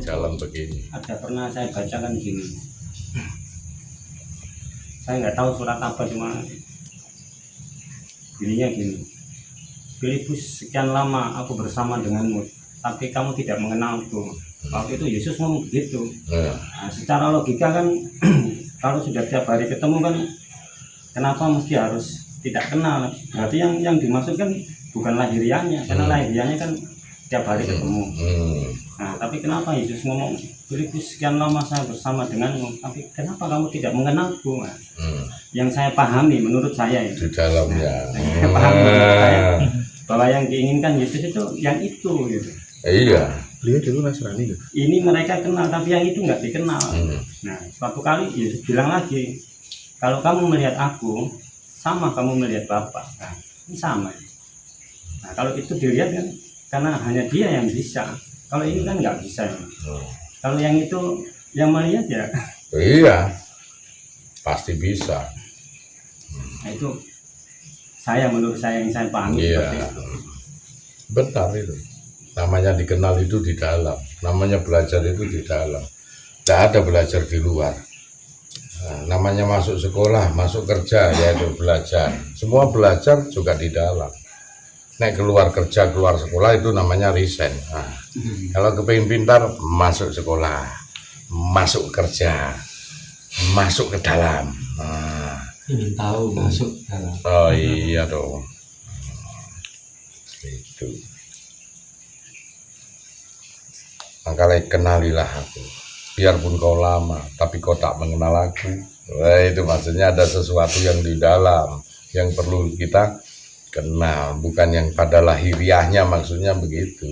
jalan begini. Ada pernah saya bacakan gini, saya nggak tahu surat apa, cuma bunyinya gini: Filipus, sekian lama aku bersama denganmu, tapi kamu tidak mengenalku. Waktu itu Yesus ngomong begitu. Nah, secara logika kan kalau sudah tiap hari ketemu kan, kenapa mesti harus tidak kenal? Berarti yang dimaksud kan bukan lahiriahnya, karena lahiriahnya kan tiap hari ketemu. Nah, tapi kenapa Yesus ngomong, Filipus, sekian lama saya bersama denganmu, tapi kenapa kamu tidak mengenalku? Nah, yang saya pahami menurut saya di dalamnya, saya pahami menurut saya bahwa yang diinginkan Yesus itu yang itu gitu. Iya. Beliau dulu Nasrani gitu. Ini mereka kenal, tapi yang itu nggak dikenal. Nah, suatu kali Yesus bilang lagi, kalau kamu melihat aku, sama kamu melihat Bapa. Nah, ini sama. Nah, kalau itu dilihat kan, karena hanya Dia yang bisa. Kalau ini kan nggak bisa. Kalau yang itu yang melihat ya. Iya, pasti bisa. Nah, itu menurut saya yang saya pahami seperti itu. Bentar itu. Namanya dikenal itu di dalam, namanya belajar itu di dalam. Tidak ada belajar di luar. Nah, namanya masuk sekolah, masuk kerja, yaitu belajar. Semua belajar juga di dalam. Naik keluar kerja, keluar sekolah itu namanya resign. Nah, kalau kepingin pintar, masuk sekolah, masuk kerja, masuk ke dalam. Nah, ingin tahu masuk dalam. Oh iya dong. Itu. Makanya kenalilah aku, biarpun kau lama, tapi kau tak mengenal aku. Nah, itu maksudnya ada sesuatu yang di dalam yang perlu kita kenal, bukan yang pada lahiriahnya, maksudnya begitu.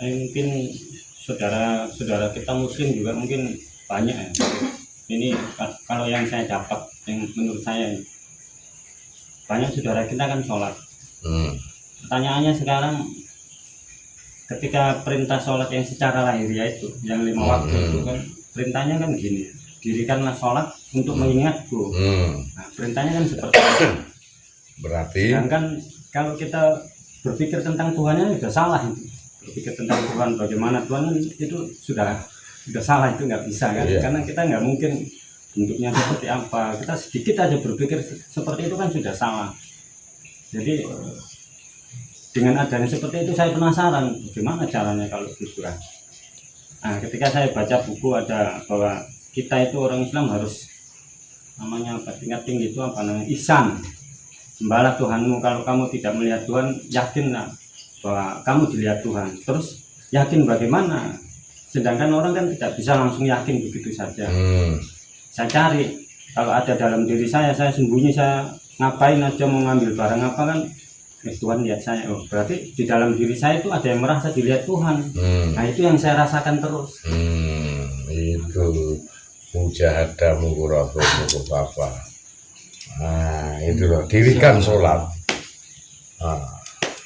Mungkin saudara kita Muslim juga mungkin banyak ya. Ini kalau yang saya dapat, yang menurut saya banyak saudara kita kan sholat. Pertanyaannya sekarang, ketika perintah sholat yang secara lahiriah itu, yang 5 waktu itu kan perintahnya kan gini, dirikanlah sholat untuk mengingatku. Nah, perintahnya kan seperti itu. Berarti sedangkan kalau kita berpikir tentang Tuhannya sudah salah itu. Berpikir tentang Tuhan, bagaimana Tuhan itu sudah salah, itu nggak bisa kan. Karena kita nggak mungkin bentuknya seperti apa, kita sedikit aja berpikir seperti itu kan sudah salah. Jadi dengan adanya seperti itu saya penasaran bagaimana caranya kalau gitu kan. Nah, ketika saya baca buku ada bahwa kita itu orang Islam harus namanya apa, tingkat tinggi itu apa namanya, ihsan, sembahlah Tuhanmu. Kalau kamu tidak melihat Tuhan, yakinlah bahwa kamu dilihat Tuhan. Terus yakin bagaimana? Sedangkan orang kan tidak bisa langsung yakin begitu saja. Saya cari, kalau ada dalam diri saya sembunyi, saya ngapain aja, mau ngambil barang apa kan, Tuhan lihat saya. Oh, berarti di dalam diri saya itu ada yang merasa dilihat Tuhan. Nah, itu yang saya rasakan terus. Itu mujahadah mukurafu Bapa. Nah, itu loh, dirikan sholat.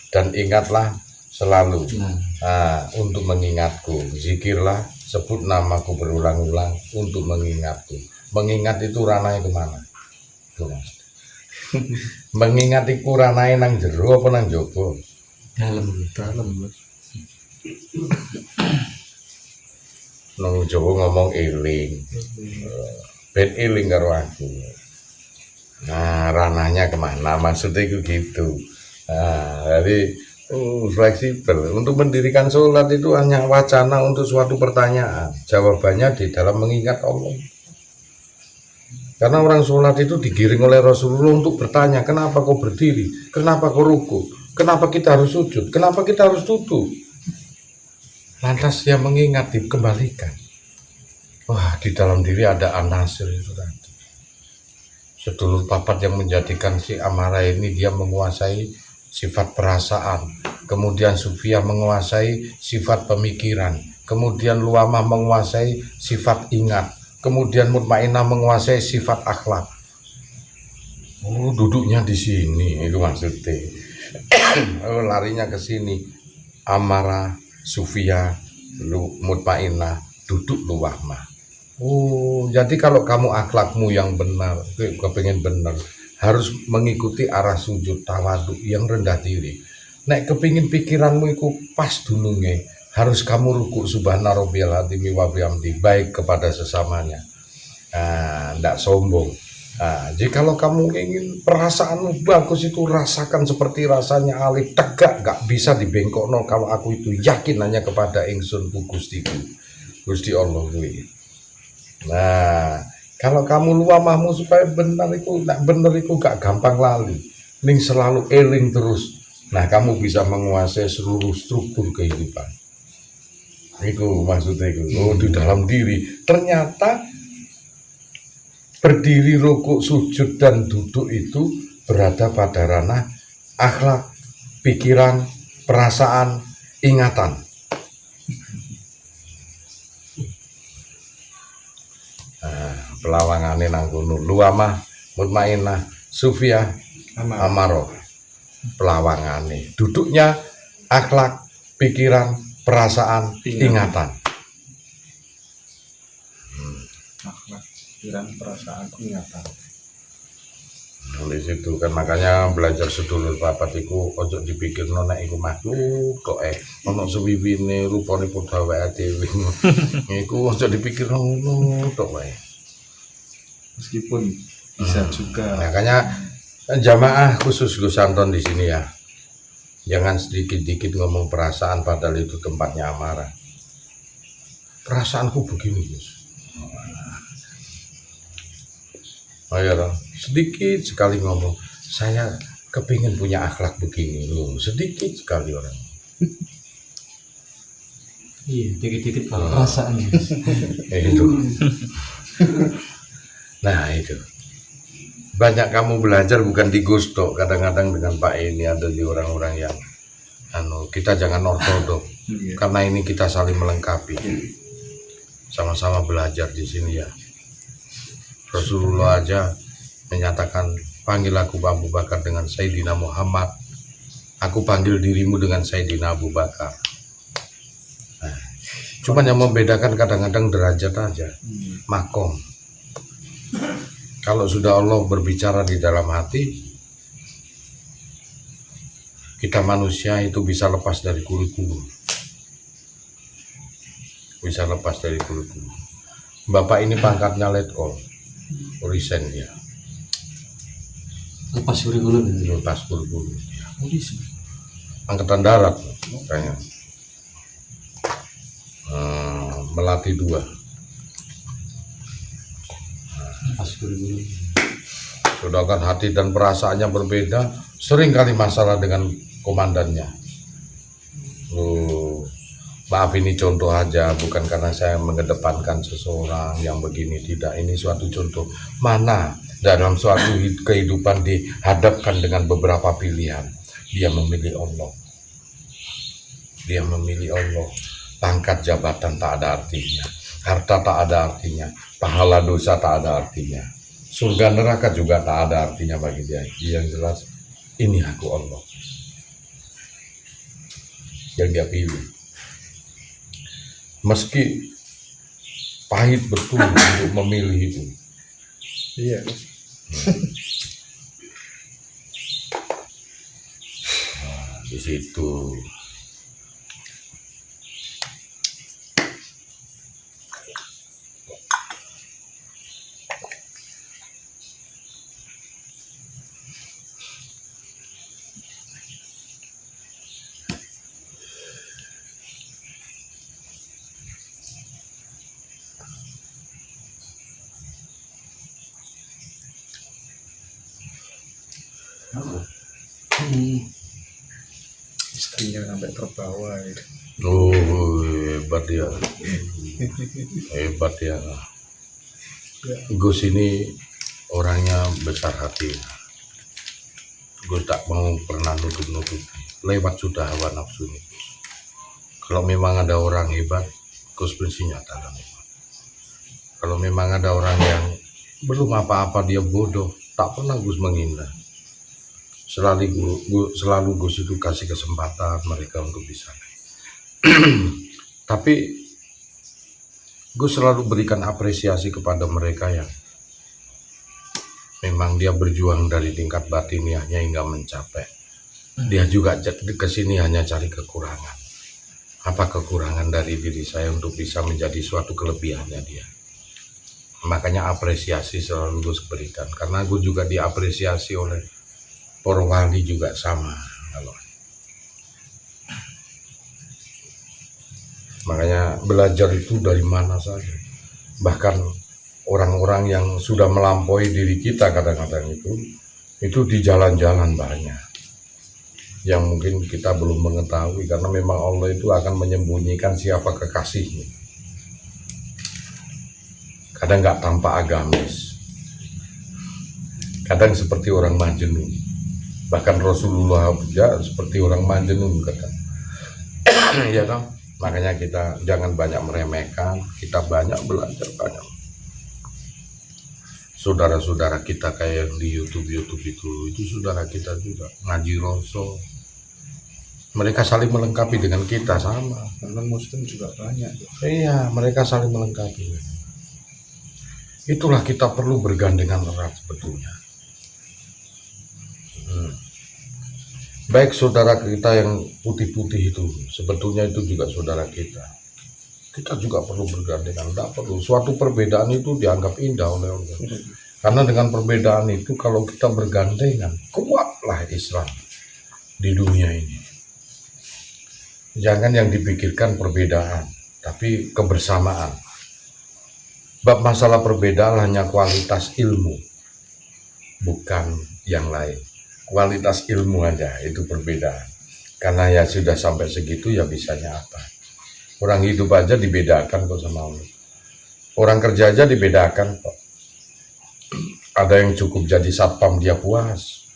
Dan ingatlah selalu untuk mengingatku, zikirlah, sebut namaku berulang-ulang untuk mengingatku. Mengingat itu ranahnya kemana? Mengingat itu ranahnya nang jero apa nang jowo? Dalam. Nang jowo ngomong eling, ben eling karo aku. Nah, ranahnya kemana? Maksudnya itu gitu. Nah, jadi fleksibel. Untuk mendirikan sholat itu hanya wacana untuk suatu pertanyaan. Jawabannya di dalam mengingat Allah. Karena orang sholat itu digiring oleh Rasulullah untuk bertanya, kenapa kau berdiri? Kenapa kau ruku? Kenapa kita harus sujud? Kenapa kita harus duduk? Lantas dia mengingat, dikembalikan. Wah, di dalam diri ada an-nasir itu tadi. Sedulur papat yang menjadikan si amarah ini, dia menguasai sifat perasaan, kemudian Sufiyah menguasai sifat pemikiran, kemudian Luamah menguasai sifat ingat, kemudian Mutmainah menguasai sifat akhlak. Oh, duduknya di sini, itu maksudnya. Oh, larinya ke sini. Amarah, Sufiyah, Mutmainah, duduk Luamah. Oh, jadi kalau kamu akhlakmu yang benar, kepengen benar, harus mengikuti arah sujud tawadhu yang rendah diri. Nek kepingin pikiranmu itu pas dulunge, harus kamu ruku subhana rabbiyal azim wa bihamdi, baik kepada sesamanya. Nah, ndak sombong. Nah, jikalau kamu ingin perasaanmu bagus itu rasakan seperti rasanya Alif, tegak, gak bisa dibengkokno. Kalau aku itu yakin hanya kepada ingsun ku Gustiku, Gusti Allah kuwi. Nah, kalau kamu luamahmu supaya benar itu, nak benar itu gak gampang lali, ning selalu eling terus. Nah, kamu bisa menguasai seluruh struktur kehidupan. Itu maksudnya itu. Oh, di dalam diri ternyata berdiri, rukuk, sujud, dan duduk itu berada pada ranah akhlak, pikiran, perasaan, ingatan. Nah, pelawangane nang kono luamah, mutmainah, sufiyah, amaro. Pelawangane, duduknya akhlak, pikiran, perasaan, ingatan. Akhlak, pikiran, perasaan, ingatan. Di situ kan makanya belajar sedulur papat iku ojo dipikir nek iku makhluk kok ono suwiwine rupane padha wae dhewe. Iku ojo dipikir ngono tok wae. Meskipun bisa juga. Makanya jamaah khusus Gus Anton di sini ya. Jangan sedikit-dikit ngomong perasaan padahal itu tempatnya amarah. Perasaanku begini, Gus. Ayo dong, sedikit sekali ngomong, saya kepingin punya akhlak begini loh, sedikit sekali orang. Iya, dikit-dikit perasaan. Itu. Nah itu. Banyak kamu belajar bukan di Gusto, kadang-kadang dengan Pak ini ada di orang-orang yang kita jangan ortodok, karena ini kita saling melengkapi. Sama-sama belajar di sini ya. Rasulullah aja menyatakan, panggil aku Abu Bakar dengan Sayyidina Muhammad, aku panggil dirimu dengan Sayyidina Abu Bakar. Nah, cuman yang membedakan kadang-kadang derajat aja, makom. Kalau sudah Allah berbicara di dalam hati, kita manusia itu bisa lepas dari kurikulum, bisa lepas dari kurikulum. Bapak ini pangkatnya letkol, resign dia, Lepas kurikulum. lepas kurikulum. Angkatan darat kayaknya, Melati 2. Lepas kurikulum. Sedangkan hati dan perasaannya berbeda, sering kali masalah dengan komandannya. Maaf ini contoh aja, bukan karena saya mengedepankan seseorang yang begini, tidak. Ini suatu contoh. Mana dalam suatu kehidupan dihadapkan dengan beberapa pilihan, dia memilih Allah. Dia memilih Allah. Pangkat jabatan tak ada artinya, harta tak ada artinya, pahala dosa tak ada artinya, surga neraka juga tak ada artinya bagi dia. Yang jelas, ini aku Allah yang dia pilih. Meski pahit betul untuk memilih itu. Iya. Di situ. Istrinya sampai terbawa gitu. Oh, hebat dia. Hebat ya. Gus ini orangnya besar hati. Gus tak mau pernah nutup-nutup. Lewat sudah hawa nafsu ini. Kalau memang ada orang hebat, Gus pasti nyatakan. Kalau memang ada orang yang belum apa-apa dia bodoh, tak pernah Gus menghina. Selalu Gus itu kasih kesempatan mereka untuk bisa. Tapi gue selalu berikan apresiasi kepada mereka yang memang dia berjuang dari tingkat batiniahnya hingga mencapai. Dia juga kesini hanya cari kekurangan. Apa kekurangan dari diri saya untuk bisa menjadi suatu kelebihannya dia. Makanya apresiasi selalu gue berikan. Karena gue juga diapresiasi oleh para wali juga sama. Makanya belajar itu dari mana saja. Bahkan orang-orang yang sudah melampaui diri kita kadang-kadang itu di jalan-jalan banyak. Yang mungkin kita belum mengetahui karena memang Allah itu akan menyembunyikan siapa kekasihnya. Kadang nggak tampak agamis. Kadang seperti orang majnun. Bahkan Rasulullah juga seperti orang majnun kata. Ya kan? Makanya kita jangan banyak meremehkan, kita banyak belajar banyak. Saudara-saudara kita kayak yang di YouTube itu saudara kita juga ngaji Rasul. Mereka saling melengkapi dengan kita sama. Non Muslim juga banyak. Iya, mereka saling melengkapi. Itulah kita perlu bergandengan erat sebetulnya. Baik saudara kita yang putih-putih itu, sebetulnya itu juga saudara kita. Kita juga perlu bergandengan, tidak perlu. Suatu perbedaan itu dianggap indah oleh Allah. Karena dengan perbedaan itu kalau kita bergandengan, kuatlah Islam di dunia ini. Jangan yang dipikirkan perbedaan, tapi kebersamaan. Bab masalah perbedaan hanya kualitas ilmu, bukan yang lain. Kualitas ilmu aja itu perbedaan. Karena ya sudah sampai segitu ya bisanya apa. Orang hidup aja dibedakan kok sama Allah. Orang kerja aja dibedakan kok. Ada yang cukup jadi satpam dia puas.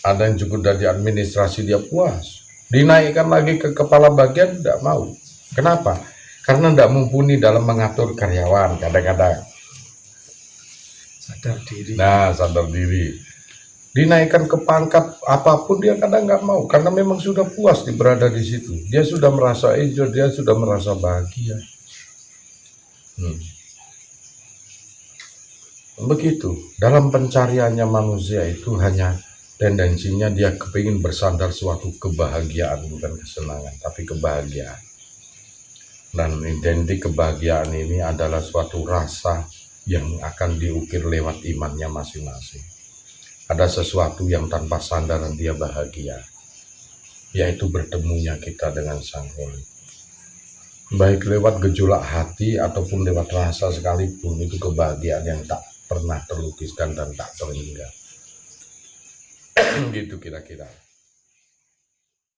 Ada yang cukup jadi administrasi dia puas. Dinaikkan lagi ke kepala bagian tidak mau. Kenapa? Karena tidak mumpuni dalam mengatur karyawan kadang-kadang. Sadar diri. Nah, sadar diri. Dinaikkan ke pangkat apapun dia kadang nggak mau karena memang sudah puas berada di situ. Dia sudah merasa enjoy, dia sudah merasa bahagia. Begitu. Dalam pencariannya manusia itu hanya tendensinya dia kepingin bersandar suatu kebahagiaan, bukan kesenangan, tapi kebahagiaan. Dan identik kebahagiaan ini adalah suatu rasa yang akan diukir lewat imannya masing-masing. Ada sesuatu yang tanpa sandaran dia bahagia, yaitu bertemunya kita dengan Sang Holi. Baik lewat gejolak hati ataupun lewat rasa sekalipun, itu kebahagiaan yang tak pernah terlukiskan dan tak terhingga. Gitu kira-kira.